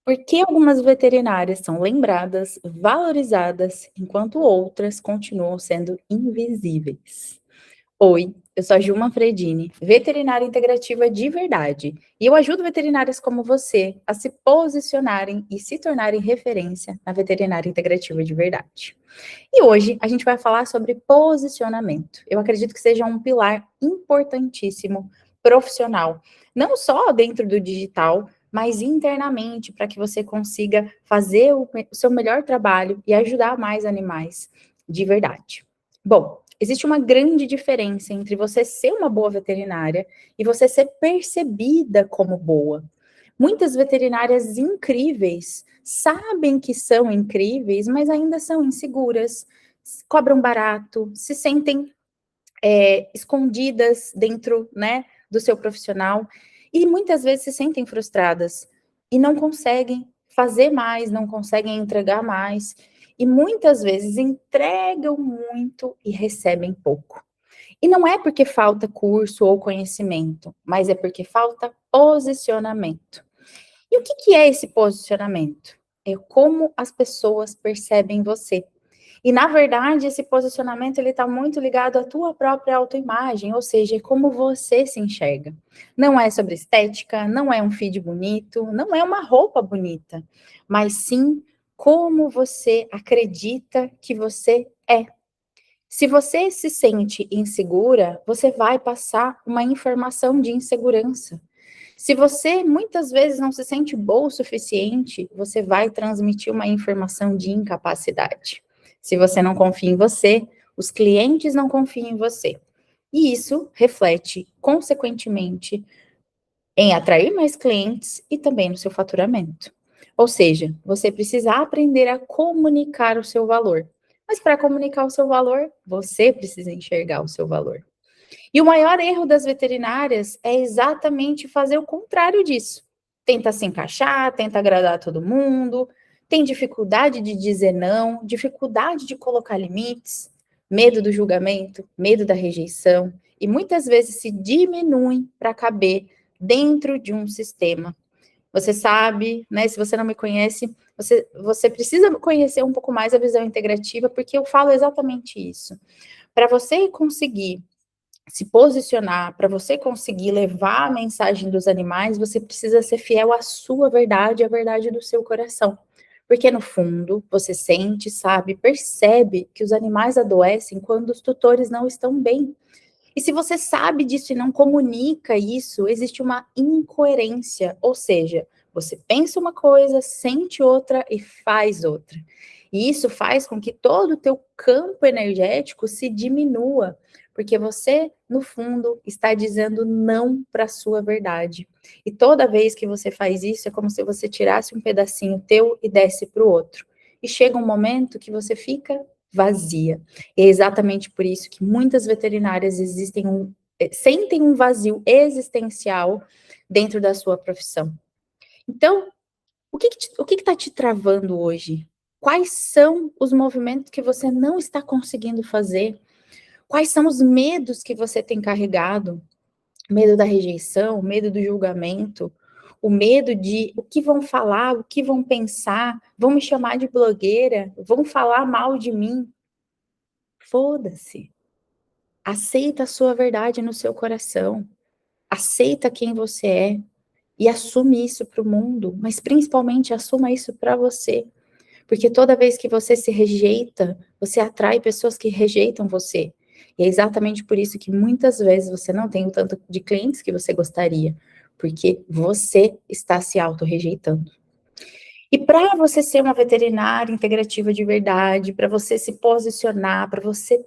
Por que algumas veterinárias são lembradas, valorizadas, enquanto outras continuam sendo invisíveis? Oi, eu sou a Gilma Fredini, veterinária integrativa de verdade, e eu ajudo veterinárias como você a se posicionarem e se tornarem referência na veterinária integrativa de verdade. E hoje a gente vai falar sobre posicionamento. Eu acredito que seja um pilar importantíssimo profissional, não só dentro do digital, mas internamente, para que você consiga fazer o seu melhor trabalho e ajudar mais animais de verdade. Bom, existe uma grande diferença entre você ser uma boa veterinária e você ser percebida como boa. Muitas veterinárias incríveis sabem que são incríveis, mas ainda são inseguras, cobram barato, se sentem escondidas dentro, né, do seu profissional e muitas vezes se sentem frustradas e não conseguem fazer mais, não conseguem entregar mais e muitas vezes entregam muito e recebem pouco. E não é porque falta curso ou conhecimento, mas é porque falta posicionamento. E o que que é esse posicionamento? É como as pessoas percebem você. E, na verdade, esse posicionamento ele está muito ligado à tua própria autoimagem, ou seja, é como você se enxerga. Não é sobre estética, não é um feed bonito, não é uma roupa bonita, mas sim como você acredita que você é. Se você se sente insegura, você vai passar uma informação de insegurança. Se você muitas vezes não se sente boa o suficiente, você vai transmitir uma informação de incapacidade. Se você não confia em você, os clientes não confiam em você. E isso reflete, consequentemente, em atrair mais clientes e também no seu faturamento. Ou seja, você precisa aprender a comunicar o seu valor. Mas para comunicar o seu valor, você precisa enxergar o seu valor. E o maior erro das veterinárias é exatamente fazer o contrário disso. Tenta se encaixar, tenta agradar todo mundo, tem dificuldade de dizer não, dificuldade de colocar limites, medo do julgamento, medo da rejeição, e muitas vezes se diminuem para caber dentro de um sistema. Você sabe, né? Se você não me conhece, você precisa conhecer um pouco mais a visão integrativa, porque eu falo exatamente isso. Para você conseguir se posicionar, para você conseguir levar a mensagem dos animais, você precisa ser fiel à sua verdade, à verdade do seu coração. Porque no fundo, você sente, sabe, percebe que os animais adoecem quando os tutores não estão bem. E se você sabe disso e não comunica isso, existe uma incoerência, ou seja, você pensa uma coisa, sente outra e faz outra. E isso faz com que todo o teu campo energético se diminua, porque você, no fundo, está dizendo não para a sua verdade. E toda vez que você faz isso, é como se você tirasse um pedacinho teu e desse para o outro. E chega um momento que você fica vazia. E é exatamente por isso que muitas veterinárias sentem um vazio existencial dentro da sua profissão. Então, o que está te travando hoje? Quais são os movimentos que você não está conseguindo fazer? Quais são os medos que você tem carregado? Medo da rejeição, medo do julgamento, o medo de o que vão falar, o que vão pensar, vão me chamar de blogueira, vão falar mal de mim. Foda-se. Aceita a sua verdade no seu coração. Aceita quem você é e assume isso para o mundo, mas principalmente assuma isso para você. Porque toda vez que você se rejeita, você atrai pessoas que rejeitam você. E é exatamente por isso que muitas vezes você não tem o tanto de clientes que você gostaria, porque você está se auto-rejeitando. E para você ser uma veterinária integrativa de verdade, para você se posicionar, para você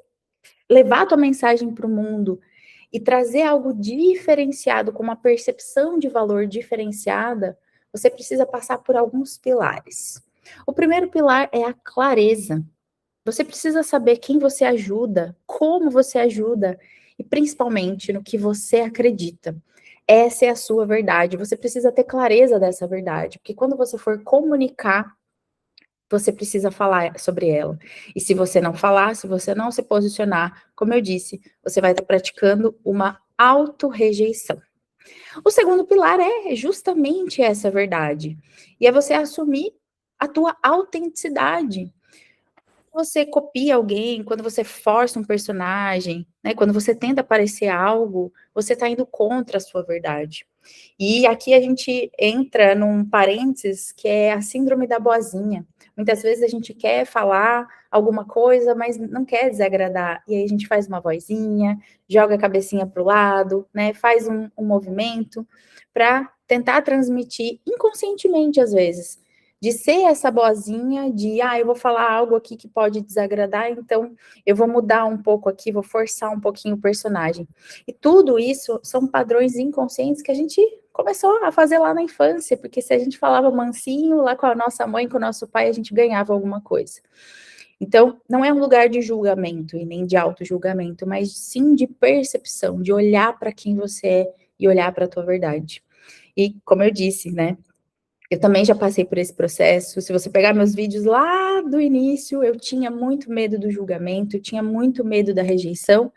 levar a tua mensagem para o mundo e trazer algo diferenciado, com uma percepção de valor diferenciada, você precisa passar por alguns pilares. O primeiro pilar é a clareza. Você precisa saber quem você ajuda, como você ajuda e principalmente no que você acredita. Essa é a sua verdade. Você precisa ter clareza dessa verdade, porque quando você for comunicar, você precisa falar sobre ela. E se você não falar, se você não se posicionar, como eu disse, você vai estar praticando uma auto-rejeição. O segundo pilar é justamente essa verdade. E é você assumir a tua autenticidade. Você copia alguém, quando você força um personagem, né, quando você tenta parecer algo, você está indo contra a sua verdade. E aqui a gente entra num parênteses que é a síndrome da boazinha. Muitas vezes a gente quer falar alguma coisa, mas não quer desagradar. E aí a gente faz uma vozinha, joga a cabecinha para o lado, né? Faz um movimento para tentar transmitir inconscientemente, às vezes, de ser essa boazinha, de eu vou falar algo aqui que pode desagradar, então eu vou mudar um pouco aqui, vou forçar um pouquinho o personagem. E tudo isso são padrões inconscientes que a gente começou a fazer lá na infância, porque se a gente falava mansinho lá com a nossa mãe, com o nosso pai, a gente ganhava alguma coisa. Então, não é um lugar de julgamento e nem de auto-julgamento, mas sim de percepção, de olhar para quem você é e olhar para a tua verdade. E, como eu disse, né, eu também já passei por esse processo. Se você pegar meus vídeos lá do início, eu tinha muito medo do julgamento, eu tinha muito medo da rejeição,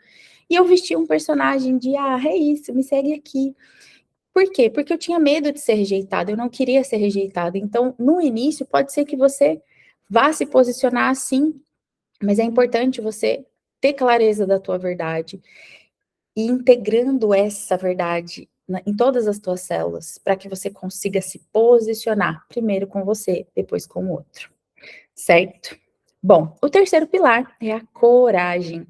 e eu vestia um personagem de, é isso, me segue aqui. Por quê? Porque eu tinha medo de ser rejeitada, eu não queria ser rejeitada. Então, no início, pode ser que você vá se posicionar assim, mas é importante você ter clareza da tua verdade e integrando essa verdade em todas as tuas células, para que você consiga se posicionar, primeiro com você, depois com o outro, certo? Bom, o terceiro pilar é a coragem.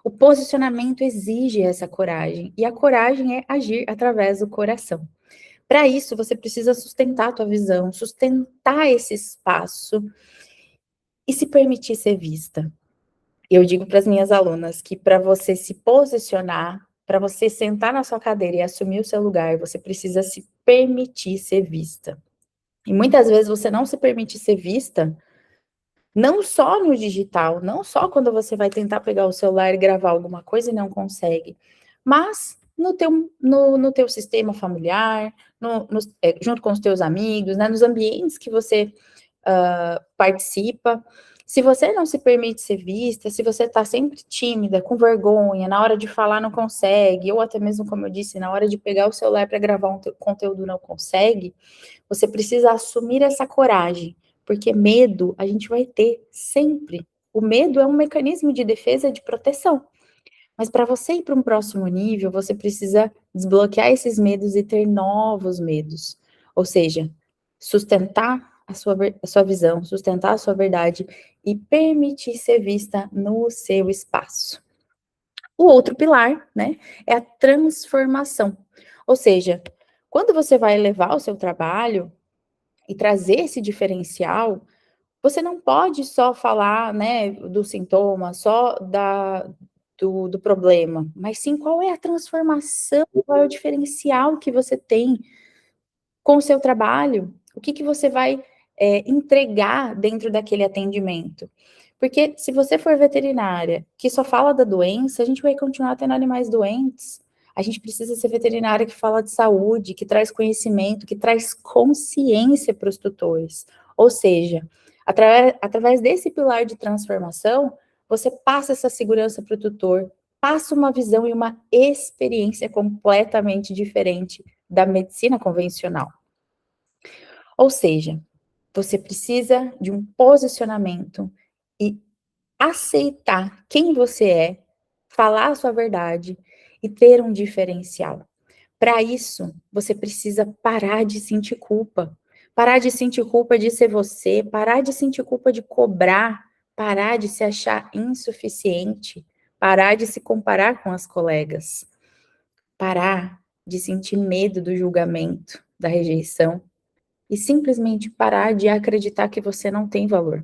O posicionamento exige essa coragem, e a coragem é agir através do coração. Para isso, você precisa sustentar a tua visão, sustentar esse espaço e se permitir ser vista. Eu digo para as minhas alunas que para você se posicionar, para você sentar na sua cadeira e assumir o seu lugar, você precisa se permitir ser vista. E muitas vezes você não se permite ser vista, não só no digital, não só quando você vai tentar pegar o celular e gravar alguma coisa e não consegue, mas no teu sistema familiar, junto com os teus amigos, né, nos ambientes que você participa. Se você não se permite ser vista, se você está sempre tímida, com vergonha, na hora de falar não consegue, ou até mesmo, como eu disse, na hora de pegar o celular para gravar um conteúdo não consegue, você precisa assumir essa coragem, porque medo a gente vai ter sempre. O medo é um mecanismo de defesa e de proteção. Mas para você ir para um próximo nível, você precisa desbloquear esses medos e ter novos medos. Ou seja, sustentar a sua visão, sustentar a sua verdade e permitir ser vista no seu espaço. O outro pilar, né, é a transformação. Ou seja, quando você vai levar o seu trabalho e trazer esse diferencial, você não pode só falar, né, do sintoma, só do problema, mas sim qual é a transformação, qual é o diferencial que você tem com o seu trabalho, o que você vai entregar dentro daquele atendimento. Porque se você for veterinária que só fala da doença, a gente vai continuar tendo animais doentes. A gente precisa ser veterinária que fala de saúde, que traz conhecimento, que traz consciência para os tutores. Ou seja, através desse pilar de transformação, você passa essa segurança para o tutor, passa uma visão e uma experiência completamente diferente da medicina convencional. Ou seja, você precisa de um posicionamento e aceitar quem você é, falar a sua verdade e ter um diferencial. Para isso, você precisa parar de sentir culpa. Parar de sentir culpa de ser você, parar de sentir culpa de cobrar, parar de se achar insuficiente, parar de se comparar com as colegas, parar de sentir medo do julgamento, da rejeição e simplesmente parar de acreditar que você não tem valor.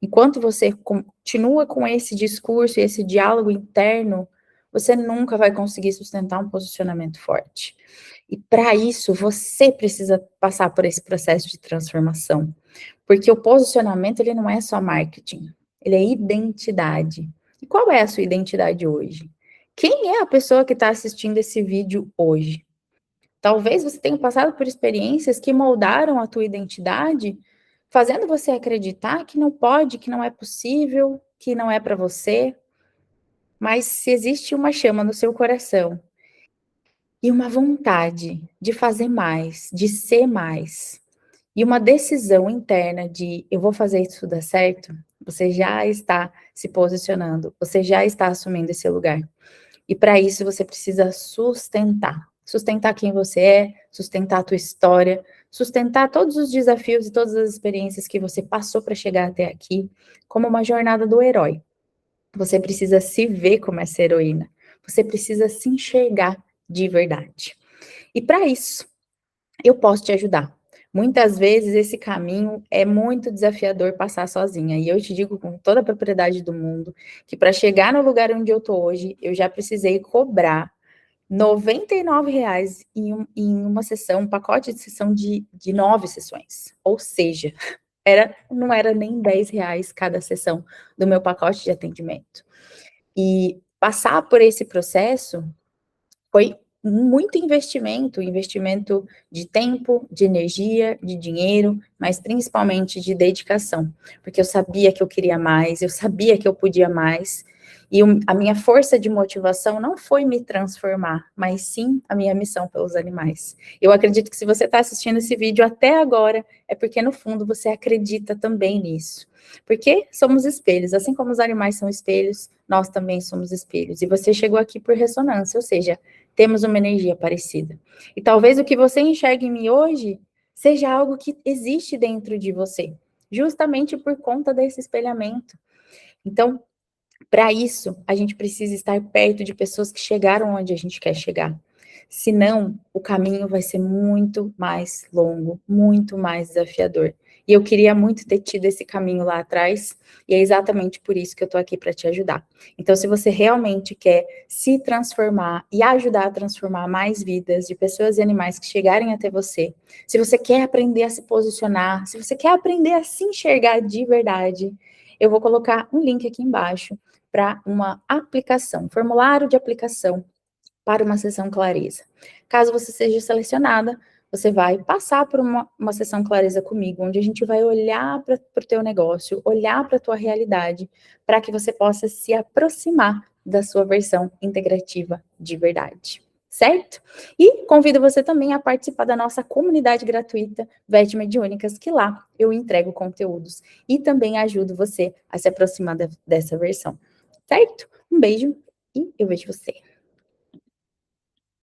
Enquanto você continua com esse discurso, esse diálogo interno, você nunca vai conseguir sustentar um posicionamento forte. E para isso, você precisa passar por esse processo de transformação. Porque o posicionamento, ele não é só marketing, ele é identidade. E qual é a sua identidade hoje? Quem é a pessoa que está assistindo esse vídeo hoje? Talvez você tenha passado por experiências que moldaram a tua identidade, fazendo você acreditar que não pode, que não é possível, que não é para você. Mas se existe uma chama no seu coração e uma vontade de fazer mais, de ser mais, e uma decisão interna de eu vou fazer isso dar certo, você já está se posicionando, você já está assumindo esse lugar. E para isso você precisa sustentar. Sustentar quem você é, sustentar a tua história, sustentar todos os desafios e todas as experiências que você passou para chegar até aqui, como uma jornada do herói. Você precisa se ver como essa heroína. Você precisa se enxergar de verdade. E para isso, eu posso te ajudar. Muitas vezes esse caminho é muito desafiador passar sozinha. E eu te digo com toda a propriedade do mundo que para chegar no lugar onde eu tô hoje, eu já precisei cobrar R$ 99 em uma sessão, um pacote de sessão de 9 sessões. Ou seja, não era nem R$ 10 cada sessão do meu pacote de atendimento. E passar por esse processo foi muito investimento de tempo, de energia, de dinheiro, mas principalmente de dedicação, porque eu sabia que eu queria mais, eu sabia que eu podia mais, e a minha força de motivação não foi me transformar, mas sim a minha missão pelos animais. Eu acredito que se você está assistindo esse vídeo até agora, é porque no fundo você acredita também nisso. Porque somos espelhos, assim como os animais são espelhos, nós também somos espelhos. E você chegou aqui por ressonância, ou seja, temos uma energia parecida. E talvez o que você enxerga em mim hoje seja algo que existe dentro de você, justamente por conta desse espelhamento. Então, para isso, a gente precisa estar perto de pessoas que chegaram onde a gente quer chegar. Senão, o caminho vai ser muito mais longo, muito mais desafiador. E eu queria muito ter tido esse caminho lá atrás, e é exatamente por isso que eu estou aqui para te ajudar. Então, se você realmente quer se transformar e ajudar a transformar mais vidas de pessoas e animais que chegarem até você, se você quer aprender a se posicionar, se você quer aprender a se enxergar de verdade, eu vou colocar um link aqui embaixo para uma aplicação, um formulário de aplicação para uma sessão Clareza. Caso você seja selecionada, você vai passar por uma sessão Clareza comigo, onde a gente vai olhar para o teu negócio, olhar para a tua realidade, para que você possa se aproximar da sua versão integrativa de verdade. Certo? E convido você também a participar da nossa comunidade gratuita VET Mediúnicas, que lá eu entrego conteúdos e também ajudo você a se aproximar dessa versão. Certo? Um beijo e eu vejo você.